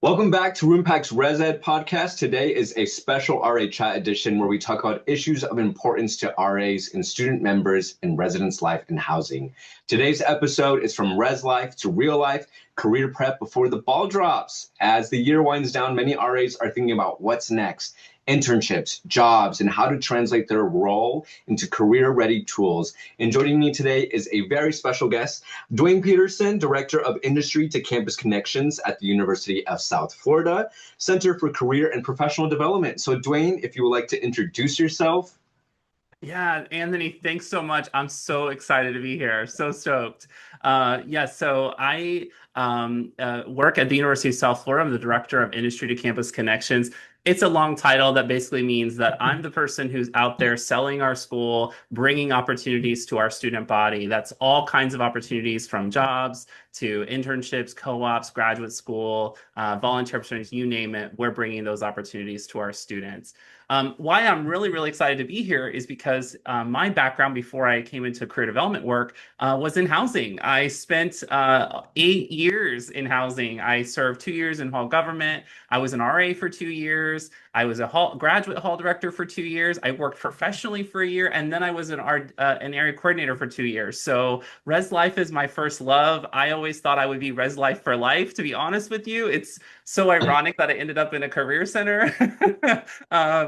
Welcome back to Roompact's Res Ed podcast. Today is a special RA chat edition where we talk about issues of importance to RAs and student members in residence life and housing. Today's episode is from res life to real life, career prep before the ball drops. As the year winds down, many RAs are thinking about what's next. Internships, jobs, and how to translate their role into career-ready tools. And joining me today is a very special guest, Dwayne Peterson, Director of Industry to Campus Connections at the University of South Florida, Center for Career and Professional Development. So Dwayne, if you would like to introduce yourself. Yeah, Anthony, thanks so much. I'm so excited to be here. So stoked. So I work at the University of South Florida. I'm the Director of Industry to Campus Connections. It's a long title that basically means that I'm the person who's out there selling our school, bringing opportunities to our student body. That's all kinds of opportunities from jobs to internships, co-ops, graduate school, volunteer opportunities, you name it. We're bringing those opportunities to our students. Why I'm really excited to be here is because my background before I came into career development work was in housing. I spent 8 years in housing. I served 2 years in hall government. I was an RA for 2 years. I was a graduate hall director for 2 years. I worked professionally for a year, and then I was an area coordinator for 2 years. So res life is my first love. I always thought I would be res life for life, to be honest with you. It's so ironic that I ended up in a career center.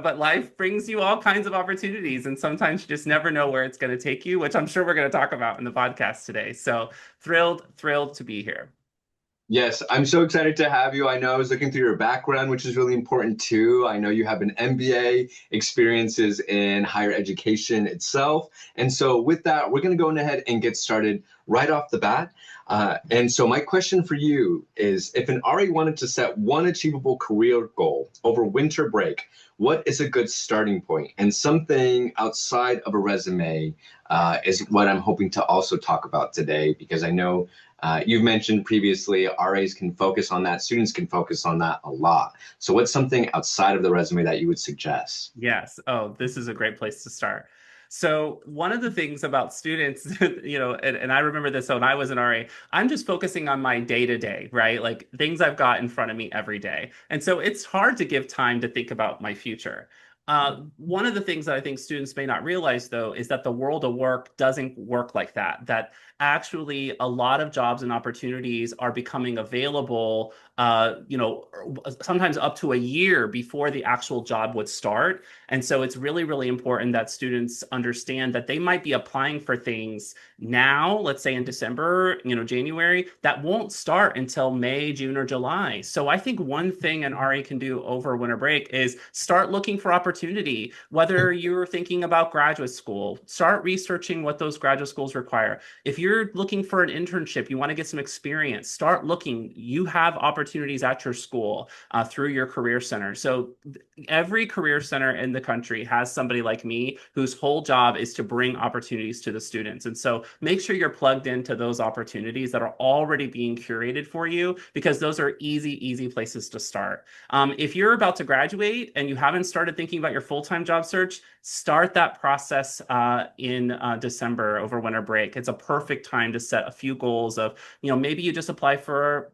But life brings you all kinds of opportunities, and sometimes you just never know where it's going to take you, which I'm sure we're going to talk about in the podcast today. So thrilled to be here. Yes, I'm so excited to have you. I know I was looking through your background, which is really important too. I know you have an MBA, experiences in higher education itself. And so with that, we're going to go ahead and get started right off the bat. And so my question for you is, if an RA wanted to set one achievable career goal over winter break, what is a good starting point? And something outside of a resume is what I'm hoping to also talk about today, because I know you've mentioned previously RAs can focus on that, students can focus on that a lot. So what's something outside of the resume that you would suggest? Yes. Oh, this is a great place to start. So one of the things about students, and I remember this when I was an RA, I'm just focusing on my day to day, right? Like things I've got in front of me every day. And so it's hard to give time to think about my future. One of the things that I think students may not realize, though, is that the world of work doesn't work like that. That actually a lot of jobs and opportunities are becoming available, sometimes up to a year before the actual job would start. And so it's really important that students understand that they might be applying for things now, let's say in December, January, that won't start until May, June, or July. So I think one thing an RA can do over winter break is start looking for opportunity. Whether you're thinking about graduate school, start researching what those graduate schools require. If you're looking for an internship, you want to get some experience, start looking. You have opportunities at your school through your career center. So every career center in the country has somebody like me whose whole job is to bring opportunities to the students. And so make sure you're plugged into those opportunities that are already being curated for you, because those are easy places to start. If you're about to graduate and you haven't started thinking about your full-time job search, start that process in December over winter break. It's a perfect time to set a few goals of, maybe you just apply for,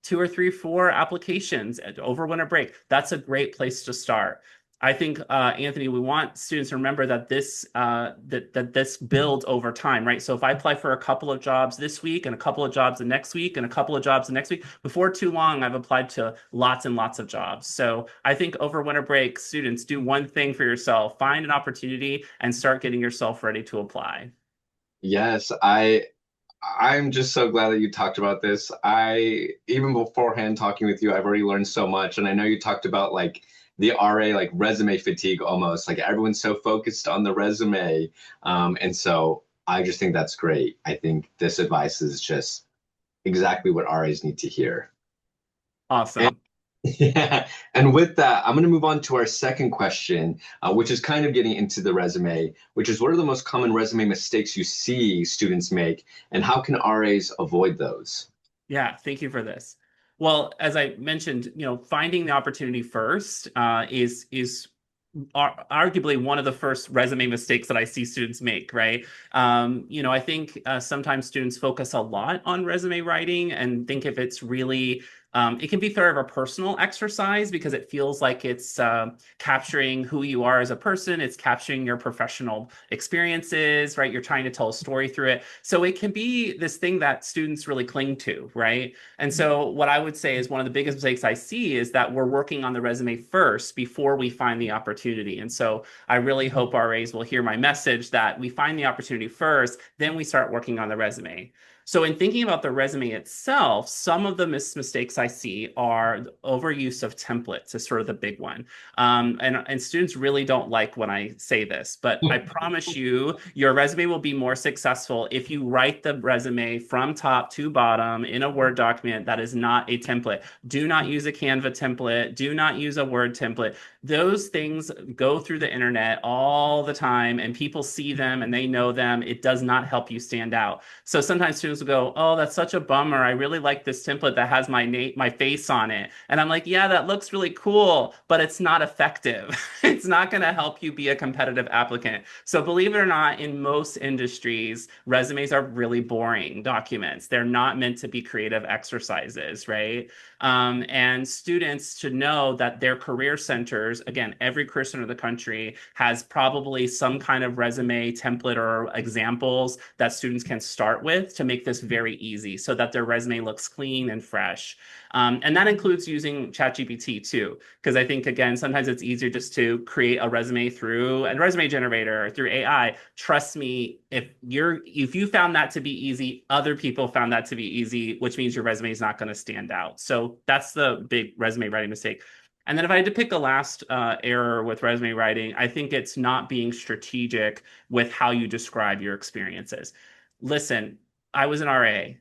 2 or 3, 4 applications over winter break. That's a great place to start. I think, Anthony, we want students to remember that this builds over time, right? So if I apply for a couple of jobs this week and a couple of jobs the next week and a couple of jobs the next week, before too long, I've applied to lots and lots of jobs. So I think over winter break, students, do one thing for yourself, find an opportunity and start getting yourself ready to apply. Yes, I'm just so glad that you talked about this. Even beforehand talking with you, I've already learned so much. And I know you talked about like the RA, like resume fatigue almost, like everyone's so focused on the resume. And so I just think that's great. I think this advice is just exactly what RAs need to hear. Awesome. Yeah. And with that, I'm going to move on to our second question, which is kind of getting into the resume, which is what are the most common resume mistakes you see students make, and how can RAs avoid those? Yeah, thank you for this. Well, as I mentioned, finding the opportunity first is arguably one of the first resume mistakes that I see students make, right? I think sometimes students focus a lot on resume writing and think if it's really It can be sort of a personal exercise because it feels like it's capturing who you are as a person. It's capturing your professional experiences, right? You're trying to tell a story through it. So it can be this thing that students really cling to, right? And so what I would say is one of the biggest mistakes I see is that we're working on the resume first before we find the opportunity. And so I really hope RAs will hear my message that we find the opportunity first, then we start working on the resume. So in thinking about the resume itself, some of the mistakes I see are the overuse of templates is sort of the big one. And students really don't like when I say this, but I promise you, your resume will be more successful if you write the resume from top to bottom in a Word document that is not a template. Do not use a Canva template. Do not use a Word template. Those things go through the internet all the time and people see them and they know them. It does not help you stand out. So sometimes students will go, "Oh, that's such a bummer. I really like this template that has my face on it." And I'm like, "Yeah, that looks really cool, but it's not effective. It's not going to help you be a competitive applicant." So believe it or not, in most industries, resumes are really boring documents. They're not meant to be creative exercises, right? And students should know that their career centers, again, every career center in the country has probably some kind of resume template or examples that students can start with to make this very easy so that their resume looks clean and fresh. And that includes using ChatGPT too, because I think, again, sometimes it's easier just to create a resume through a resume generator or through AI. Trust me, if you found that to be easy, other people found that to be easy, which means your resume is not going to stand out. So that's the big resume writing mistake. And then if I had to pick a last error with resume writing, I think it's not being strategic with how you describe your experiences. Listen, I was an RA.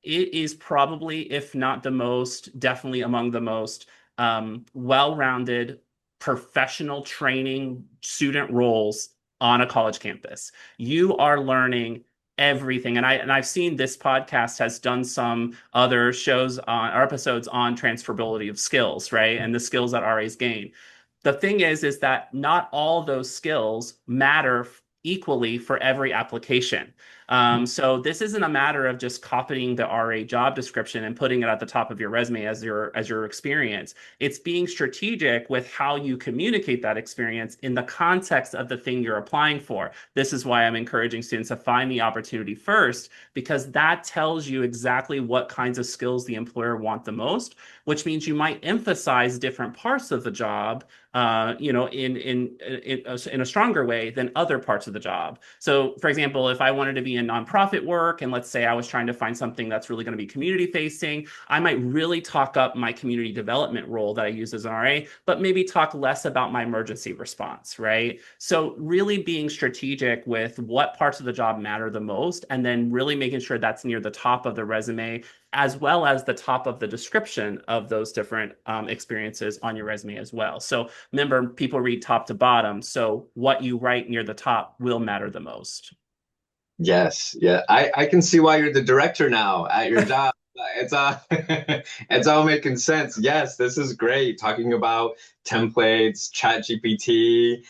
It is probably, if not the most, definitely among the most well-rounded professional training student roles on a college campus. You are learning everything. I've seen this podcast has done some other shows on or episodes on transferability of skills, right? And the skills that RAs gain. The thing is that not all those skills matter equally for every application. So this isn't a matter of just copying the RA job description and putting it at the top of your resume as your experience. It's being strategic with how you communicate that experience in the context of the thing you're applying for. This is why I'm encouraging students to find the opportunity first, because that tells you exactly what kinds of skills the employer want the most, which means you might emphasize different parts of the job in a stronger way than other parts of the job. So, for example, if I wanted to be in nonprofit work, and let's say I was trying to find something that's really going to be community facing, I might really talk up my community development role that I use as an RA, but maybe talk less about my emergency response, right? So, really being strategic with what parts of the job matter the most, and then really making sure that's near the top of the resume as well as the top of the description of those different experiences on your resume as well. So remember, people read top to bottom. So what you write near the top will matter the most. Yes, yeah. I can see why you're the director now at your job. It's it's all making sense. Yes, this is great. Talking about templates, chat GPT,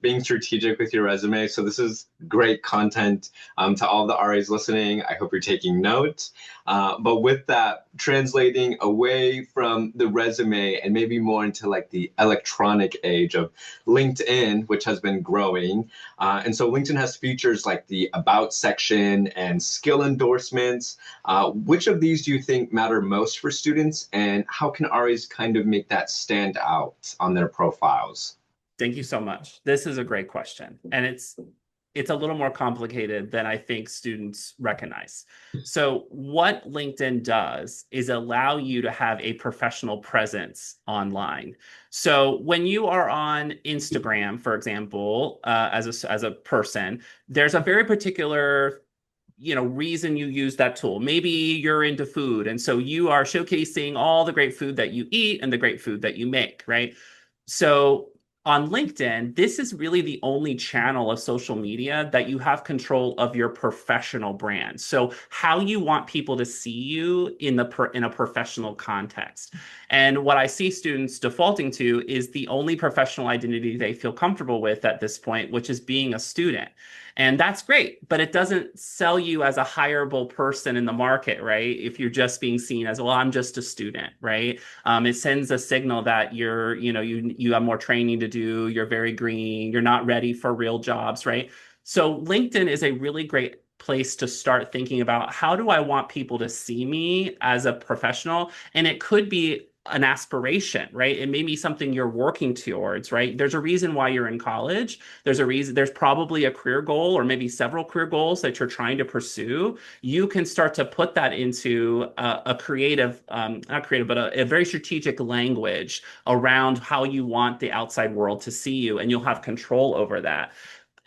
being strategic with your resume. So this is great content to all the RAs listening. I hope you're taking notes. But with that, translating away from the resume and maybe more into like the electronic age of LinkedIn, which has been growing. And so LinkedIn has features like the About section and skill endorsements. Which of these do you think matter most for students, and how can RAs kind of make that stand out on their profiles? Thank you so much. This is a great question. And it's a little more complicated than I think students recognize. So what LinkedIn does is allow you to have a professional presence online. So when you are on Instagram, for example, as a person, there's a very particular reason you use that tool. Maybe you're into food, and so you are showcasing all the great food that you eat and the great food that you make, right? So on LinkedIn, this is really the only channel of social media that you have control of your professional brand. So how you want people to see you in a professional context. And what I see students defaulting to is the only professional identity they feel comfortable with at this point, which is being a student. And that's great, but it doesn't sell you as a hireable person in the market, right? If you're just being seen as, well, I'm just a student, right? It sends a signal that you have more training to do, you're very green, you're not ready for real jobs, right? So LinkedIn is a really great place to start thinking about, how do I want people to see me as a professional? And it could be an aspiration, right? It may be something you're working towards, right? There's a reason why you're in college. There's a reason, there's probably a career goal or maybe several career goals that you're trying to pursue. You can start to put that into a creative, not creative, but a very strategic language around how you want the outside world to see you, and you'll have control over that.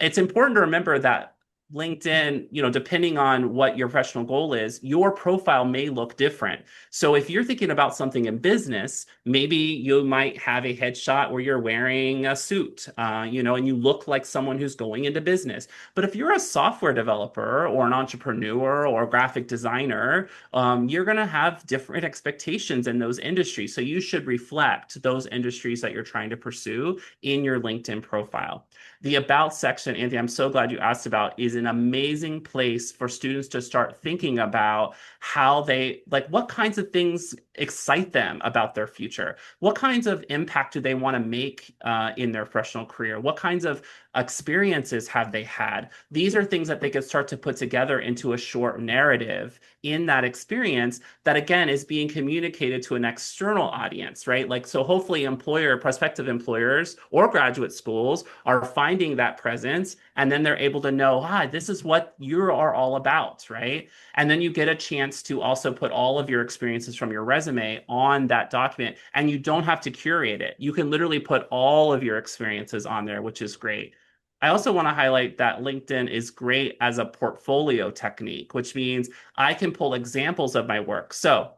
It's important to remember that LinkedIn, depending on what your professional goal is, your profile may look different. So if you're thinking about something in business, maybe you might have a headshot where you're wearing a suit, and you look like someone who's going into business. But if you're a software developer or an entrepreneur or a graphic designer, you're going to have different expectations in those industries. So you should reflect those industries that you're trying to pursue in your LinkedIn profile. The About section, Anthony, I'm so glad you asked about, is an amazing place for students to start thinking about how they, like, what kinds of things excite them about their future? What kinds of impact do they want to make in their professional career? What kinds of experiences have they had? These are things that they could start to put together into a short narrative in that experience that, again, is being communicated to an external audience, right? Like, so hopefully prospective employers or graduate schools are finding that presence, and then they're able to know, this is what you are all about, right? And then you get a chance to also put all of your experiences from your resume on that document, and you don't have to curate it. You can literally put all of your experiences on there, which is great. I also want to highlight that LinkedIn is great as a portfolio technique, which means I can pull examples of my work. So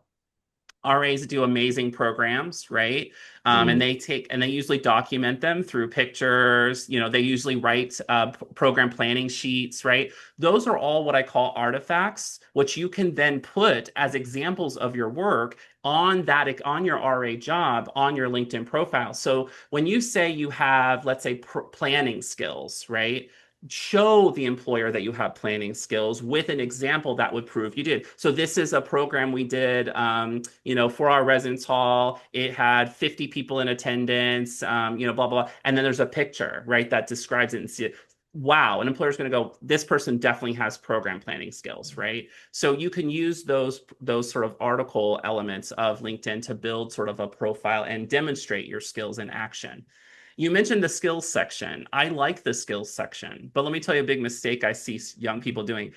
RAs do amazing programs, right? And Mm. they usually document them through pictures. They usually write program planning sheets, right? Those are all what I call artifacts, which you can then put as examples of your work on your RA job on your LinkedIn profile. So when you say you have, let's say, planning skills, right? Show the employer that you have planning skills with an example that would prove you did. So this is a program we did, for our residence hall. It had 50 people in attendance, blah, blah, blah. And then there's a picture, right, that describes it and see it. Wow, an employer's going to go, this person definitely has program planning skills, right? So you can use those sort of article elements of LinkedIn to build sort of a profile and demonstrate your skills in action. You mentioned the skills section. I like the skills section, but let me tell you a big mistake I see young people doing.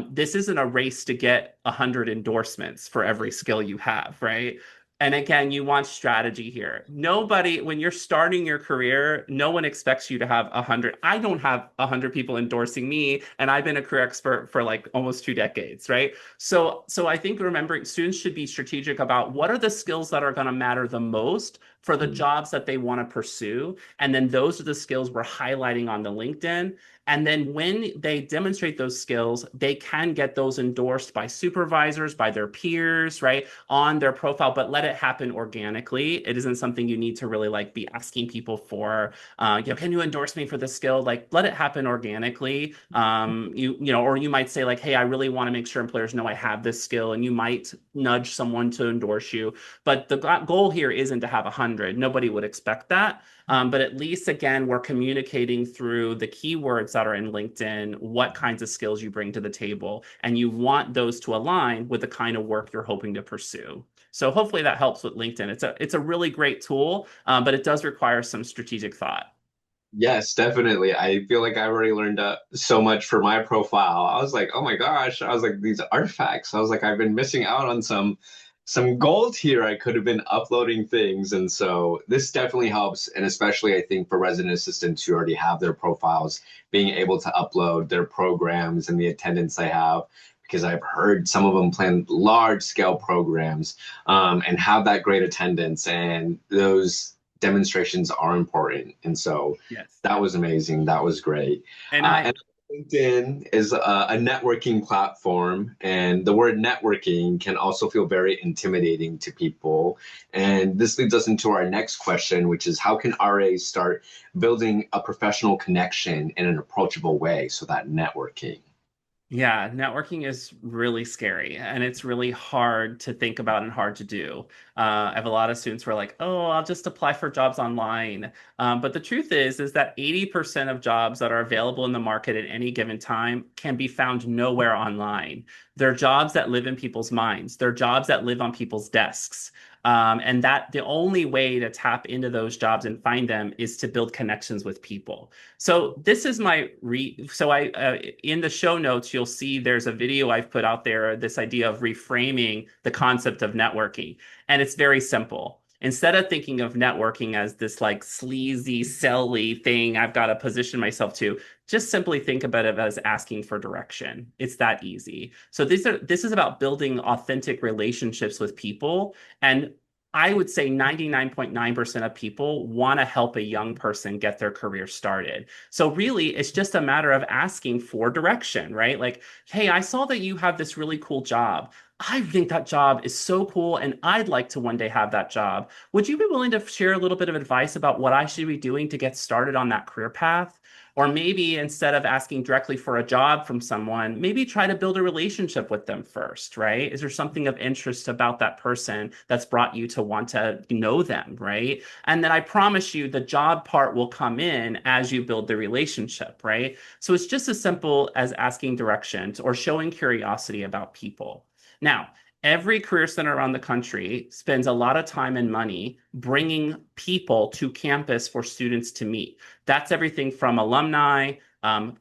This isn't a race to get 100 endorsements for every skill you have, right? And again, you want strategy here. Nobody, when you're starting your career, no one expects you to have 100. I don't have 100 people endorsing me, and I've been a career expert for like almost 2 decades, right? So I think remembering students should be strategic about what are the skills that are going to matter the most for the Mm. jobs that they want to pursue. And then those are the skills we're highlighting on the LinkedIn. And then when they demonstrate those skills, they can get those endorsed by supervisors, by their peers, right, on their profile, but let it happen organically. It isn't something you need to really like be asking people for, can you endorse me for this skill? Like, let it happen organically. Or you might say like, hey, I really want to make sure employers know I have this skill, and you might nudge someone to endorse you. But the goal here isn't to have 100. Nobody would expect that. But at least, again, we're communicating through the keywords that are in LinkedIn, what kinds of skills you bring to the table, and you want those to align with the kind of work you're hoping to pursue. So hopefully that helps with LinkedIn. It's a really great tool, but it does require some strategic thought. Yes, definitely. I feel like I already learned so much for my profile. I was like, oh my gosh, I was like these artifacts. I was like, I've been missing out on some gold here. I could have been uploading things. And so this definitely helps. And especially I think for resident assistants who already have their profiles, being able to upload their programs and the attendance they have. Because I've heard some of them plan large scale programs and have that great attendance, and those demonstrations are important. And so Yes. that was amazing. That was great. And Uh, and LinkedIn is a networking platform, and the word networking can also feel very intimidating to people. And this leads us into our next question, which is how can RAs start building a professional connection in an approachable way? So that networking. Yeah, networking is really scary and it's really hard to think about and hard to do. I have a lot of students who are like, oh, I'll just apply for jobs online. But the truth is that 80% of jobs that are available in the market at any given time can be found nowhere online. They're jobs that live in people's minds. They're jobs that live on people's desks. And that the only way to tap into those jobs and find them is to build connections with people. So this is my in the show notes you'll see there's a video I've put out there, this idea of reframing the concept of networking, and it's very simple. Instead of thinking of networking as this like sleazy, selly thing I've got to position myself to, just simply think about it as asking for direction. It's that easy. So this is about building authentic relationships with people, and I would say 99.9% of people want to help a young person get their career started. So really, it's just a matter of asking for direction, right? Like, hey, I saw that you have this really cool job. I think that job is so cool, and I'd like to one day have that job. Would you be willing to share a little bit of advice about what I should be doing to get started on that career path? Or maybe instead of asking directly for a job from someone, maybe try to build a relationship with them first, right? Is there something of interest about that person that's brought you to want to know them, right? And then I promise you the job part will come in as you build the relationship, right? So it's just as simple as asking directions or showing curiosity about people. Now, every career center around the country spends a lot of time and money bringing people to campus for students to meet. That's everything from alumni,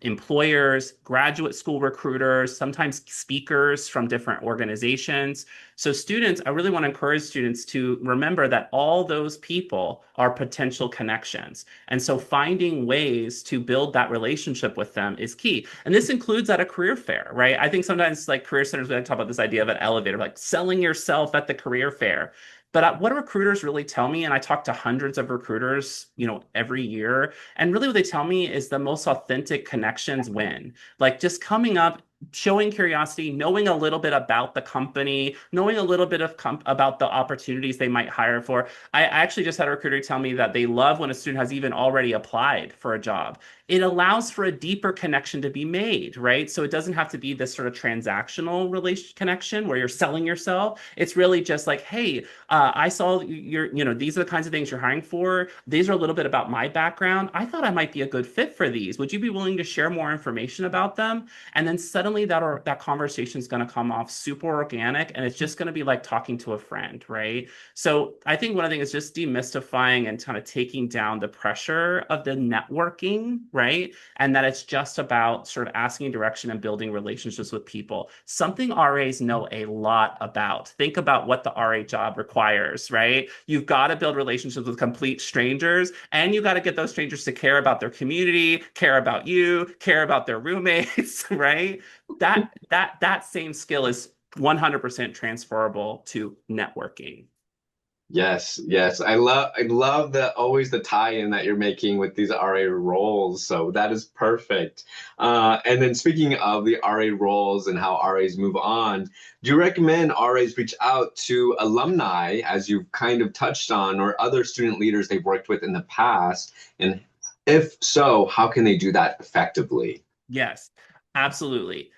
employers, graduate school recruiters, sometimes speakers from different organizations. So students, I really want to encourage students to remember that all those people are potential connections. And so finding ways to build that relationship with them is key. And this includes at a career fair, right? I think sometimes like career centers, we talk about this idea of an elevator, like selling yourself at the career fair. But what recruiters really tell me, and I talk to hundreds of recruiters, every year, and really what they tell me is the most authentic connections win. Like just coming up, showing curiosity, knowing a little bit about the company, knowing a little bit of about the opportunities they might hire for. I actually just had a recruiter tell me that they love when a student has even already applied for a job. It allows for a deeper connection to be made, right? So it doesn't have to be this sort of transactional relation connection where you're selling yourself. It's really just like, hey, I saw these are the kinds of things you're hiring for. These are a little bit about my background. I thought I might be a good fit for these. Would you be willing to share more information about them? And then suddenly that conversation is going to come off super organic, and it's just going to be like talking to a friend, right? So I think one of the things is just demystifying and kind of taking down the pressure of the networking, right? And that it's just about sort of asking direction and building relationships with people. Something RAs know a lot about. Think about what the RA job requires, right? You've got to build relationships with complete strangers, and you got to get those strangers to care about their community, care about you, care about their roommates, right? That same skill is 100% transferable to networking. Yes, yes. I love the always the tie-in that you're making with these RA roles. So that is perfect. And then speaking of the RA roles and how RAs move on, do you recommend RAs reach out to alumni, as you've kind of touched on, or other student leaders they've worked with in the past? And if so, how can they do that effectively? Yes, absolutely.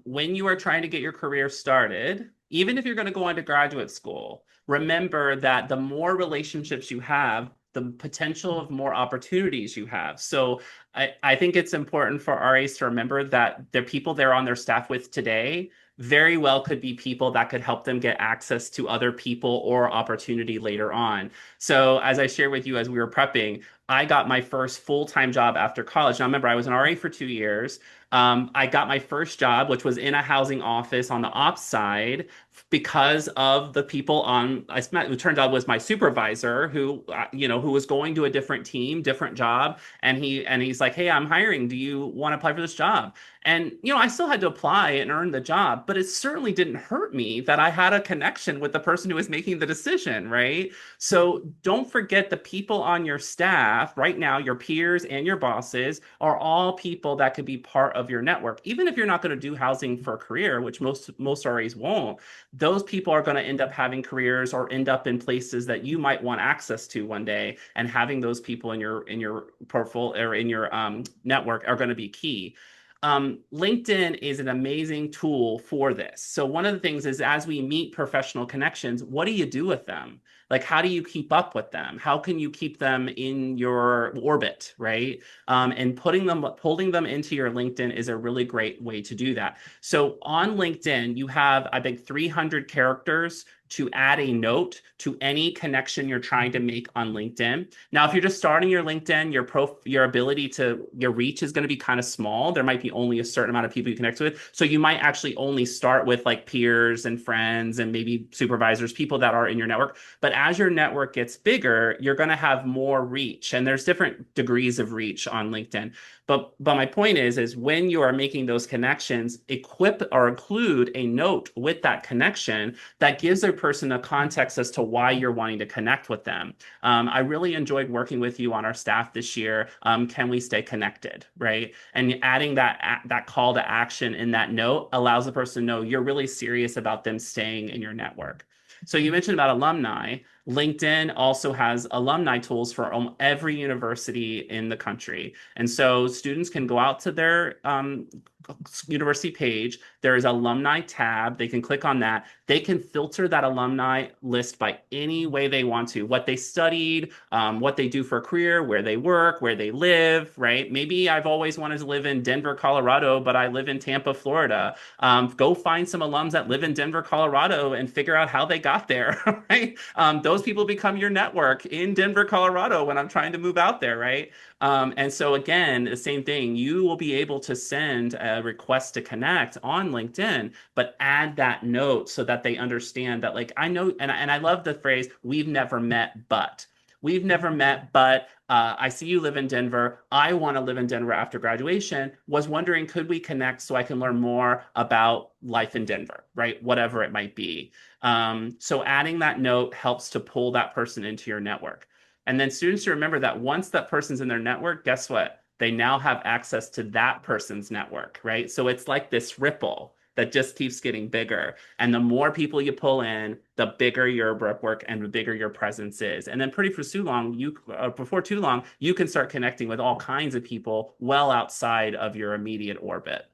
When you are trying to get your career started, even if you're going to go on to graduate school, remember that the more relationships you have, the potential of more opportunities you have. So I think it's important for RAs to remember that the people they're on their staff with today very well could be people that could help them get access to other people or opportunity later on. So as I shared with you as we were prepping, I got my first full-time job after college. Now, remember, I was an RA for 2 years. I got my first job, which was in a housing office on the ops side, because of the people on I met. It turned out was my supervisor who was going to a different team, different job, and he's like, "Hey, I'm hiring. Do you want to apply for this job?" And I still had to apply and earn the job, but it certainly didn't hurt me that I had a connection with the person who was making the decision, right? So don't forget the people on your staff right now, your peers and your bosses are all people that could be part of your network. Even if you're not going to do housing for a career, which most RAs won't, those people are going to end up having careers or end up in places that you might want access to one day. And having those people in your portfolio or in your network are going to be key. LinkedIn is an amazing tool for this. So one of the things is as we meet professional connections, what do you do with them? Like, how do you keep up with them? How can you keep them in your orbit, right? And pulling them into your LinkedIn is a really great way to do that. So on LinkedIn, you have, I think, 300 characters to add a note to any connection you're trying to make on LinkedIn. Now, if you're just starting your LinkedIn, your reach is going to be kind of small. There might be only a certain amount of people you connect with. So you might actually only start with like peers and friends and maybe supervisors, people that are in your network. But as your network gets bigger, you're going to have more reach. And there's different degrees of reach on LinkedIn. But my point is when you are making those connections, equip or include a note with that connection that gives a person a context as to why you're wanting to connect with them. I really enjoyed working with you on our staff this year. Can we stay connected, right? And adding that call to action in that note allows the person to know you're really serious about them staying in your network. So you mentioned about alumni. LinkedIn also has alumni tools for every university in the country. And so students can go out to their university page. There is alumni tab. They can click on that. They can filter that alumni list by any way they want to, what they studied, what they do for a career, where they work, where they live, right? Maybe I've always wanted to live in Denver, Colorado, but I live in Tampa, Florida. Go find some alums that live in Denver, Colorado and figure out how they got there, right? Those people become your network in Denver, Colorado when I'm trying to move out there, right? And so again, the same thing, you will be able to send a request to connect on LinkedIn, but add that note so that they understand that like, I know, and I love the phrase, we've never met, but. We've never met, but I see you live in Denver. I want to live in Denver after graduation. Was wondering, could we connect so I can learn more about life in Denver, right? Whatever it might be. So adding that note helps to pull that person into your network. And then students should remember that once that person's in their network, guess what? They now have access to that person's network, right? So it's like this ripple that just keeps getting bigger. And the more people you pull in, the bigger your network and the bigger your presence is. And then before too long, you can start connecting with all kinds of people well outside of your immediate orbit.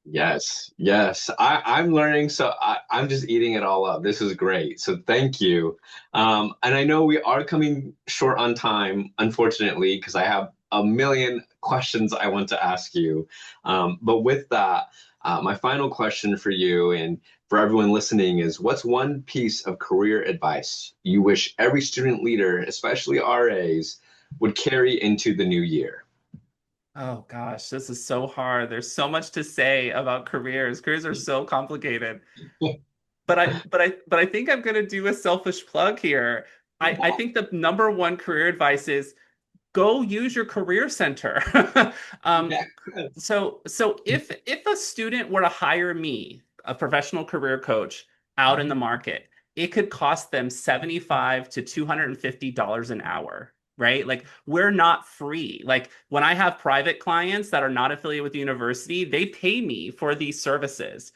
Yes, yes. I'm learning, so I'm just eating it all up. This is great. So thank you. And I know we are coming short on time, unfortunately, because I have a million questions I want to ask you. But with that, my final question for you and for everyone listening is, what's one piece of career advice you wish every student leader, especially RAs, would carry into the new year? Oh gosh, this is so hard. There's so much to say about careers. Careers are so complicated. But I think I'm gonna do a selfish plug here. I think the number one career advice is go use your career center. Um, Yeah. so if a student were to hire me, a professional career coach, out in the market, it could cost them 75 to $250 an hour. Right? Like we're not free. Like when I have private clients that are not affiliated with the university, they pay me for these services.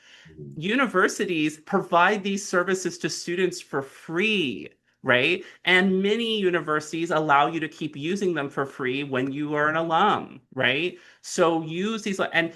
Universities provide these services to students for free, right? And many universities allow you to keep using them for free when you are an alum, right? So use these and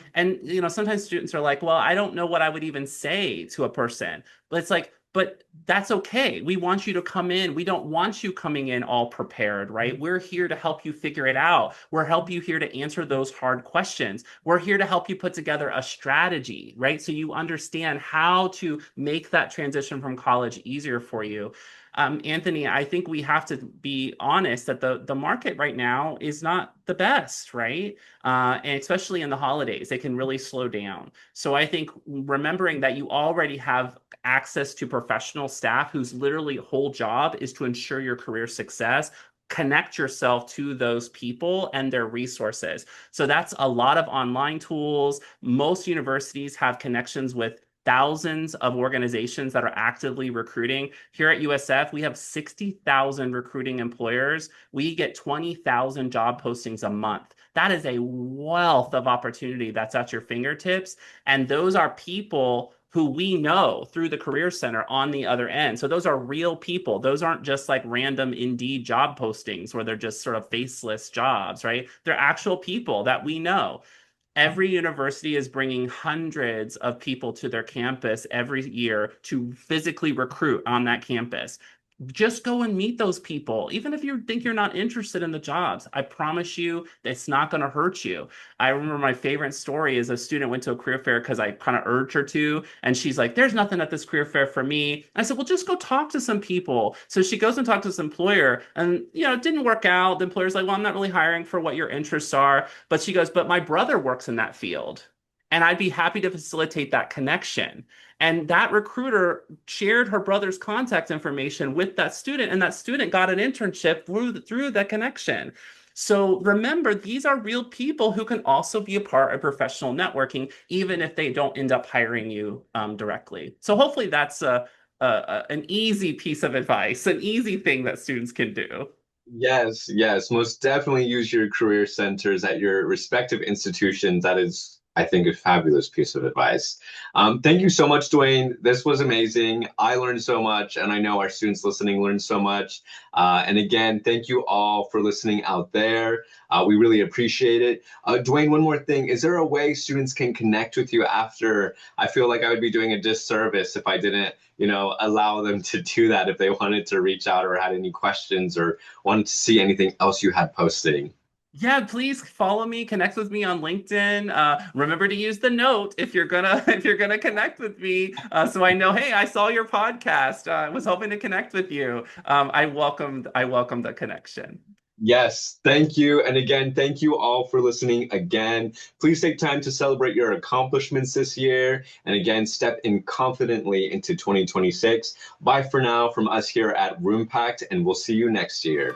sometimes students are like, "Well, I don't know what I would even say to a person." But it's like, but that's okay. We want you to come in. We don't want you coming in all prepared, right? We're here to help you figure it out. We're help you here to answer those hard questions. We're here to help you put together a strategy, right? So you understand how to make that transition from college easier for you. Anthony, I think we have to be honest that the market right now is not the best, right? And especially in the holidays, it can really slow down. So I think remembering that you already have access to professional staff whose literally whole job is to ensure your career success, connect yourself to those people and their resources. So that's a lot of online tools. Most universities have connections with thousands of organizations that are actively recruiting. Here at USF, we have 60,000 recruiting employers. We get 20,000 job postings a month. That is a wealth of opportunity that's at your fingertips. And those are people who we know through the Career Center on the other end. So those are real people. Those aren't just like random Indeed job postings where they're just sort of faceless jobs, right? They're actual people that we know. Every university is bringing hundreds of people to their campus every year to physically recruit on that campus. Just go and meet those people, even if you think you're not interested in the jobs. I promise you, it's not going to hurt you. I remember my favorite story is a student went to a career fair because I kind of urged her to, and she's like, "There's nothing at this career fair for me." I said, "Well, just go talk to some people." So she goes and talks to this employer, and it didn't work out. The employer's like, "Well, I'm not really hiring for what your interests are," but she goes, "But my brother works in that field." And I'd be happy to facilitate that connection. And that recruiter shared her brother's contact information with that student, and that student got an internship through that connection. So remember, these are real people who can also be a part of professional networking, even if they don't end up hiring you directly. So hopefully that's an easy piece of advice, an easy thing that students can do. Yes, yes, most definitely use your career centers at your respective institutions. That is, I think, a fabulous piece of advice. Thank you so much, Dwayne. This was amazing. I learned so much, and I know our students listening learned so much. And again, thank you all for listening out there. We really appreciate it. Dwayne, one more thing. Is there a way students can connect with you after? I feel like I would be doing a disservice if I didn't, allow them to do that if they wanted to reach out or had any questions or wanted to see anything else you had posting. Yeah, please follow me, connect with me on LinkedIn. Remember to use the note if you're gonna if you're gonna connect with me, so I know. Hey, I saw your podcast. I was hoping to connect with you. I welcomed the connection. Yes, thank you. And again, thank you all for listening again. Please take time to celebrate your accomplishments this year. And again, step in confidently into 2026. Bye for now from us here at Roompact, and we'll see you next year.